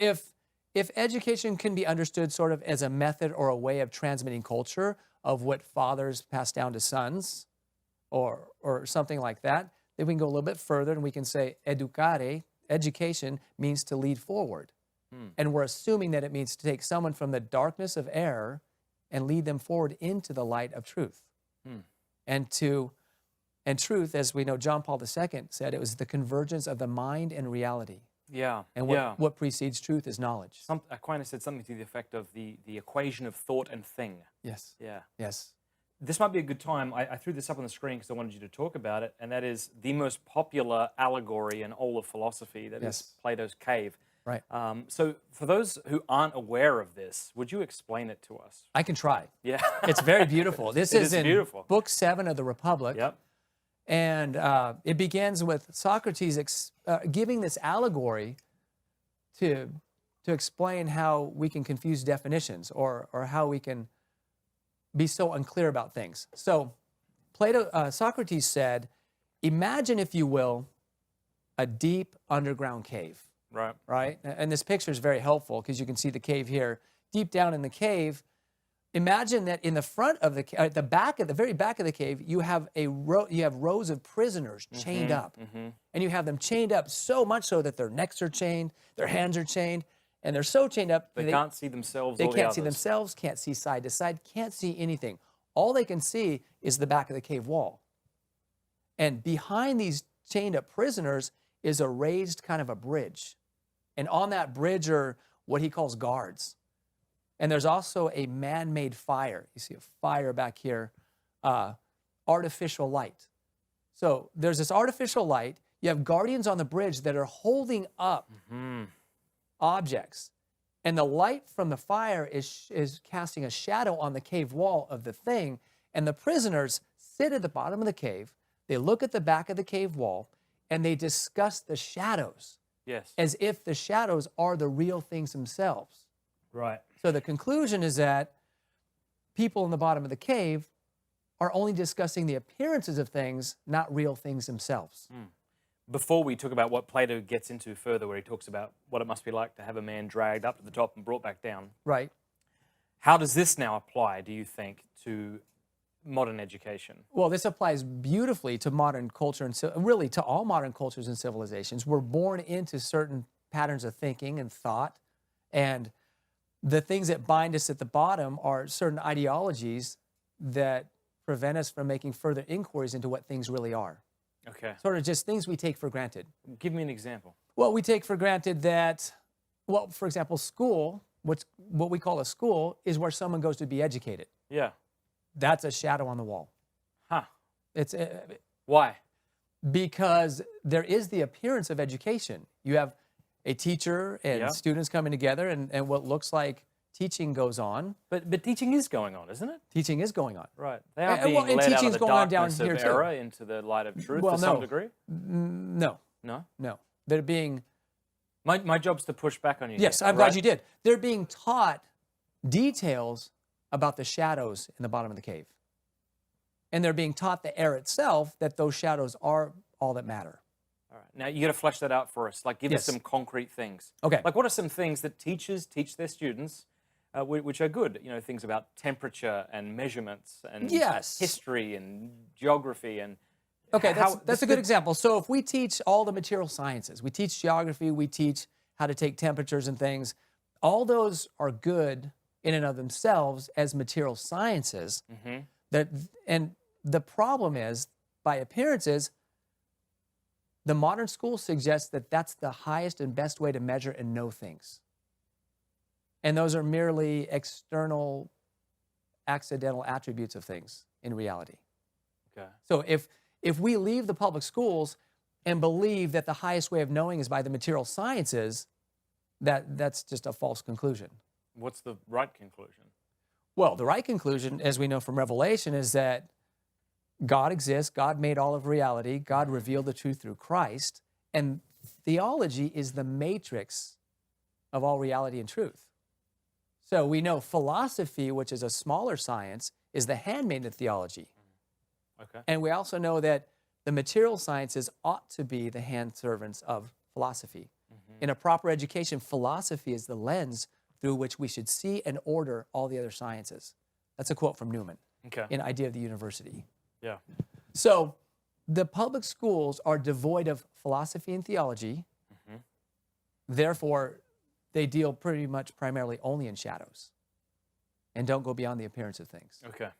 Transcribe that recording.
if education can be understood sort of as a method or a way of transmitting culture of what fathers pass down to sons or something like that, then we can go a little bit further and we can say educare, education, means to lead forward. And we're assuming that it means to take someone from the darkness of error and lead them forward into the light of truth. And truth, as we know, John Paul II said, it was the convergence of the mind and reality. Yeah. And what precedes truth is knowledge. Aquinas said something to the effect of the equation of thought and thing. Yes. Yeah. Yes. This might be a good time. I threw this up on the screen because I wanted you to talk about it, and that is the most popular allegory in all of philosophy, that is Plato's cave. Right. So for those who aren't aware of this, would you explain it to us? I can try. Yeah. It's very beautiful. This is in beautiful. Book 7 of the Republic. Yep. And it begins with Socrates giving this allegory to explain how we can confuse definitions or how we can be so unclear about things. So Socrates said, imagine, if you will, a deep underground cave. Right. Right? And this picture is very helpful because you can see the cave here. Deep down in the cave, imagine that in the front of the at the very back of the cave, you have rows of prisoners chained up. And you have them chained up so much so that their necks are chained, their hands are chained, and they're so chained up they can't see themselves. They can't see themselves, can't see side to side, can't see anything. All they can see is the back of the cave wall. And behind these chained up prisoners is a raised kind of a bridge. And on that bridge are what he calls guards. And there's also a man-made fire. You see a fire back here, artificial light. So there's this artificial light. You have guardians on the bridge that are holding up objects. And the light from the fire is casting a shadow on the cave wall of the thing. And the prisoners sit at the bottom of the cave. They look at the back of the cave wall, and they discuss the shadows. Yes. As if the shadows are the real things themselves. Right. So the conclusion is that people in the bottom of the cave are only discussing the appearances of things, not real things themselves. Before we talk about what Plato gets into further, where he talks about what it must be like to have a man dragged up to the top and brought back down. Right. How does this now apply, do you think, to modern education? Well, this applies beautifully to modern culture and really to all modern cultures and civilizations. We're born into certain patterns of thinking and thought, and the things that bind us at the bottom are certain ideologies that prevent us from making further inquiries into what things really are. Okay. Sort of just things we take for granted. Give me an example. Well, we take for granted that, well, for example, school, what we call a school, is where someone goes to be educated. Yeah. That's a shadow on the wall. Huh. It's Why? Because there is the appearance of education. You have a teacher and students coming together, and what looks like teaching goes on. But teaching is going on, isn't it? Teaching is going on. Right. They are being led out of the darkness of error into the light of truth to some degree? No. No? No. They're being... My job's to push back on you. Yes, I'm glad you did. They're being taught details about the shadows in the bottom of the cave. And they're being taught the error itself, that those shadows are all that matter. All right. Now, you got to flesh that out for us. Like, give us some concrete things. Okay. Like, what are some things that teachers teach their students which are good? You know, things about temperature and measurements and history and geography and... Okay, that's a good example. So if we teach all the material sciences, we teach geography, we teach how to take temperatures and things, all those are good in and of themselves as material sciences. And the problem is, by appearances, the modern school suggests that that's the highest and best way to measure and know things. And those are merely external, accidental attributes of things in reality. Okay. So if we leave the public schools and believe that the highest way of knowing is by the material sciences, that's just a false conclusion. What's the right conclusion? Well, the right conclusion, as we know from Revelation, is that God exists, God made all of reality, God revealed the truth through Christ, and theology is the matrix of all reality and truth. So we know philosophy, which is a smaller science, is the handmaiden of theology. Okay. And we also know that the material sciences ought to be the handservants of philosophy. In a proper education, philosophy is the lens through which we should see and order all the other sciences. That's a quote from Newman in Idea of the University. Yeah. So the public schools are devoid of philosophy and theology. Therefore, they deal pretty much primarily only in shadows and don't go beyond the appearance of things. Okay.